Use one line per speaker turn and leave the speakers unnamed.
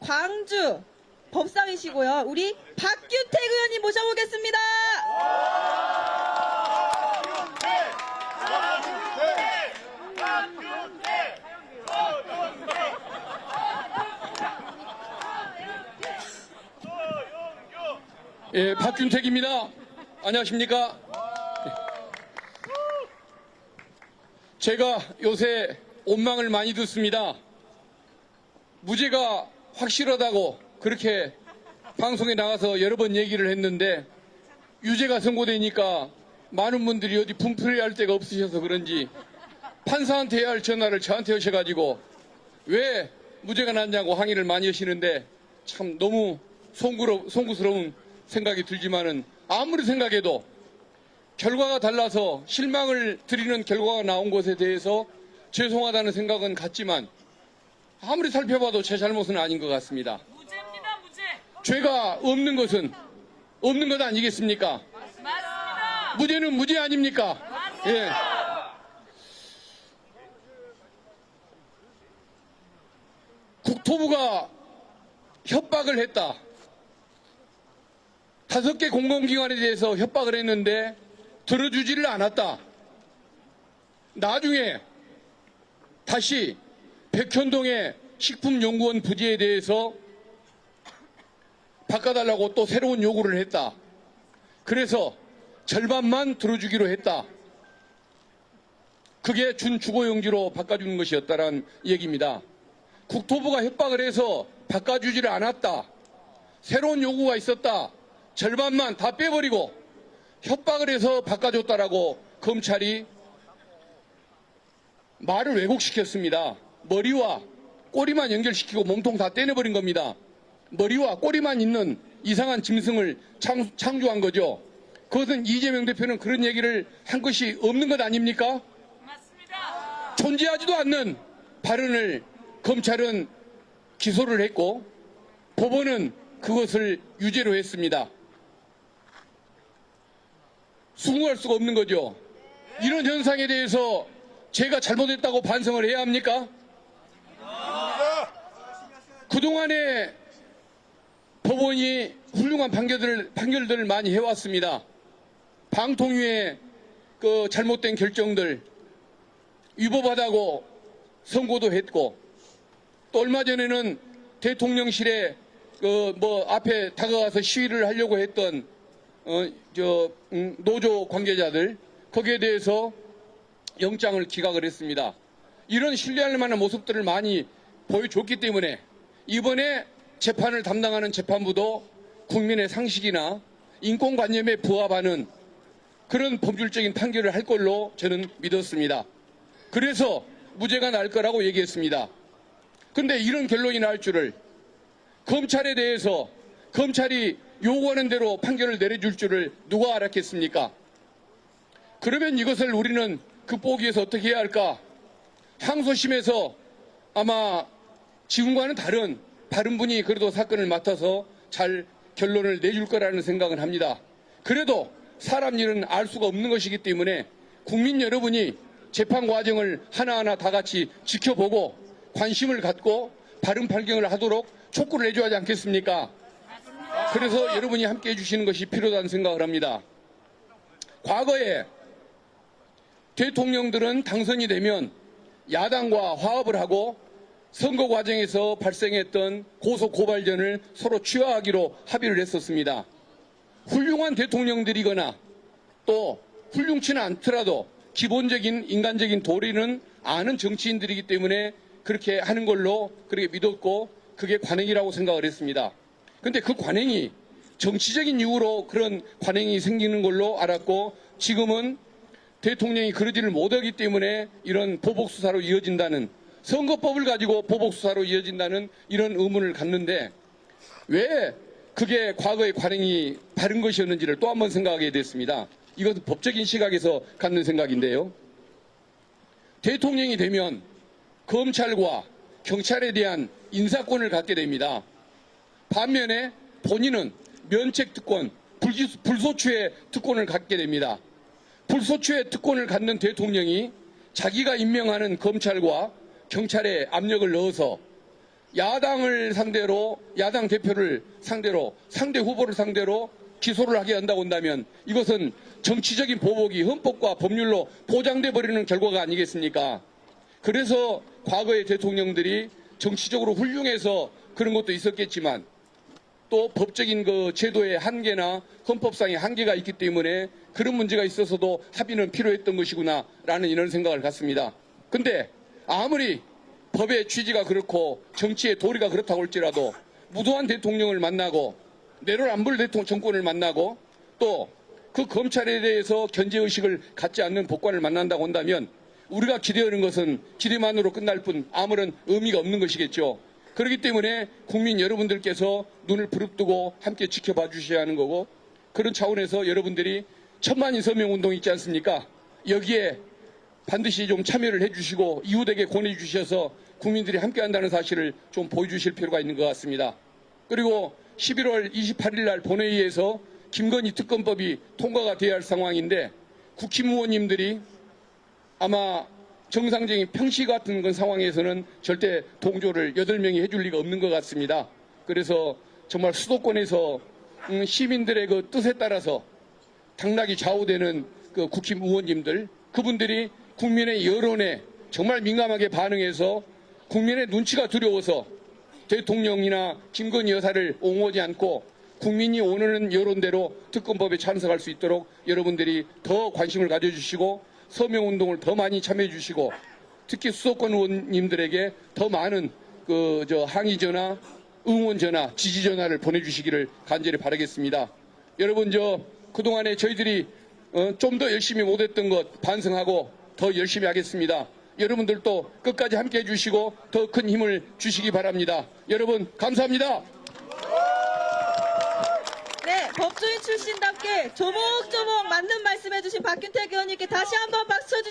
광주 법사위시고요. 우리 박규택 의원님 모셔보겠습니다.
예, 박균택입니다. 안녕하십니까? 제가 요새 온망을 많이 듣습니다. 무죄가 확실하다고 그렇게 방송에 나가서 여러 번 얘기를 했는데 유죄가 선고되니까 많은 분들이 어디 분풀이 할 데가 없으셔서 그런지 판사한테 해야 할 전화를 저한테 하셔가지고 왜 무죄가 났냐고 항의를 많이 하시는데 참 너무 송구스러운 생각이 들지만은 아무리 생각해도 결과가 달라서 실망을 드리는 결과가 나온 것에 대해서 죄송하다는 생각은 같지만 아무리 살펴봐도 제 잘못은 아닌 것 같습니다.
무죄입니다, 무죄.
죄가 없는 것은 없는 것 아니겠습니까?
맞습니다.
무죄는 무죄 아닙니까?
맞습니다.
예. 국토부가 협박을 했다. 5개 공공기관에 대해서 협박을 했는데 들어주지를 않았다. 나중에 다시 백현동의 식품연구원 부지에 대해서 바꿔달라고 또 새로운 요구를 했다. 그래서 절반만 들어주기로 했다. 그게 준주거용지로 바꿔주는 것이었다는 얘기입니다. 국토부가 협박을 해서 바꿔주지를 않았다. 새로운 요구가 있었다. 절반만 다 빼버리고 협박을 해서 바꿔줬다라고 검찰이 말을 왜곡시켰습니다. 머리와 꼬리만 연결시키고 몸통 다 떼내버린 겁니다. 머리와 꼬리만 있는 이상한 짐승을 창조한 거죠. 그것은 이재명 대표는 그런 얘기를 한 것이 없는 것 아닙니까?
맞습니다.
존재하지도 않는 발언을 검찰은 기소를 했고 법원은 그것을 유죄로 했습니다. 수긍할 수가 없는 거죠. 이런 현상에 대해서 제가 잘못했다고 반성을 해야 합니까? 그동안에 법원이 훌륭한 판결들을 많이 해왔습니다. 방통위의 그 잘못된 결정들 위법하다고 선고도 했고 또 얼마 전에는 대통령실에 앞에 다가가서 시위를 하려고 했던 노조 관계자들 거기에 대해서 영장을 기각을 했습니다. 이런 신뢰할 만한 모습들을 많이 보여줬기 때문에 이번에 재판을 담당하는 재판부도 국민의 상식이나 인권관념에 부합하는 그런 법률적인 판결을 할 걸로 저는 믿었습니다. 그래서 무죄가 날 거라고 얘기했습니다. 그런데 이런 결론이 날 줄을 검찰에 대해서 검찰이 요구하는 대로 판결을 내려줄 줄을 누가 알았겠습니까? 그러면 이것을 우리는 극복하기 위해서 어떻게 해야 할까? 항소심에서 아마 지금과는 다른 분이 그래도 사건을 맡아서 잘 결론을 내줄 거라는 생각은 합니다. 그래도 사람 일은 알 수가 없는 것이기 때문에 국민 여러분이 재판 과정을 하나하나 다 같이 지켜보고 관심을 갖고 바른 판결을 하도록 촉구를 해줘야 하지 않겠습니까? 그래서 여러분이 함께 해주시는 것이 필요하다는 생각을 합니다. 과거에 대통령들은 당선이 되면 야당과 화합을 하고 선거 과정에서 발생했던 고소 고발전을 서로 취하하기로 합의를 했었습니다. 훌륭한 대통령들이거나 또 훌륭치는 않더라도 기본적인 인간적인 도리는 아는 정치인들이기 때문에 그렇게 하는 걸로 그렇게 믿었고 그게 관행이라고 생각을 했습니다. 그런데 그 관행이 정치적인 이유로 그런 관행이 생기는 걸로 알았고 지금은 대통령이 그러지를 못하기 때문에 이런 보복수사로 이어진다는 선거법을 가지고 보복수사로 이어진다는 이런 의문을 갖는데 왜 그게 과거의 관행이 바른 것이었는지를 또 한 번 생각하게 됐습니다. 이것은 법적인 시각에서 갖는 생각인데요. 대통령이 되면 검찰과 경찰에 대한 인사권을 갖게 됩니다. 반면에 본인은 면책특권, 불소추의 특권을 갖게 됩니다. 불소추의 특권을 갖는 대통령이 자기가 임명하는 검찰과 경찰에 압력을 넣어서 야당을 상대로, 야당 대표를 상대로, 상대 후보를 상대로 기소를 하게 한다고 한다면 이것은 정치적인 보복이 헌법과 법률로 보장돼 버리는 결과가 아니겠습니까? 그래서 과거의 대통령들이 정치적으로 훌륭해서 그런 것도 있었겠지만 또 법적인 그 제도의 한계나 헌법상의 한계가 있기 때문에 그런 문제가 있어서도 합의는 필요했던 것이구나라는 이런 생각을 갖습니다. 근데 아무리 법의 취지가 그렇고 정치의 도리가 그렇다고 할지라도 무도한 대통령을 만나고 내로남불 대통령 정권을 만나고 또 그 검찰에 대해서 견제의식을 갖지 않는 법관을 만난다고 한다면 우리가 기대하는 것은 기대만으로 끝날 뿐 아무런 의미가 없는 것이겠죠. 그렇기 때문에 국민 여러분들께서 눈을 부릅뜨고 함께 지켜봐 주셔야 하는 거고 그런 차원에서 여러분들이 1000만인 서명운동 있지 않습니까? 여기에 반드시 좀 참여를 해주시고 이웃에게 권해주셔서 국민들이 함께한다는 사실을 좀 보여주실 필요가 있는 것 같습니다. 그리고 11월 28일 날 본회의에서 김건희 특검법이 통과가 돼야 할 상황인데 국힘의원님들이 아마 정상적인 평시 같은 그 상황에서는 절대 동조를 8명이 해줄 리가 없는 것 같습니다. 그래서 정말 수도권에서 시민들의 그 뜻에 따라서 당락이 좌우되는 그 국힘 의원님들 그분들이 국민의 여론에 정말 민감하게 반응해서 국민의 눈치가 두려워서 대통령이나 김건희 여사를 옹호하지 않고 국민이 원하는 여론대로 특검법에 찬성할 수 있도록 여러분들이 더 관심을 가져주시고 서명운동을 더 많이 참여해 주시고 특히 수도권 의원님들에게 더 많은 항의 전화, 응원 전화, 지지 전화를 보내주시기를 간절히 바라겠습니다. 여러분 그동안에 저희들이 좀 더 열심히 못했던 것 반성하고 더 열심히 하겠습니다. 여러분들도 끝까지 함께 해주시고 더 큰 힘을 주시기 바랍니다. 여러분 감사합니다.
네, 법조인 출신답게 조목조목 맞는 말씀해주신 박균택 의원님께 다시 한번 박수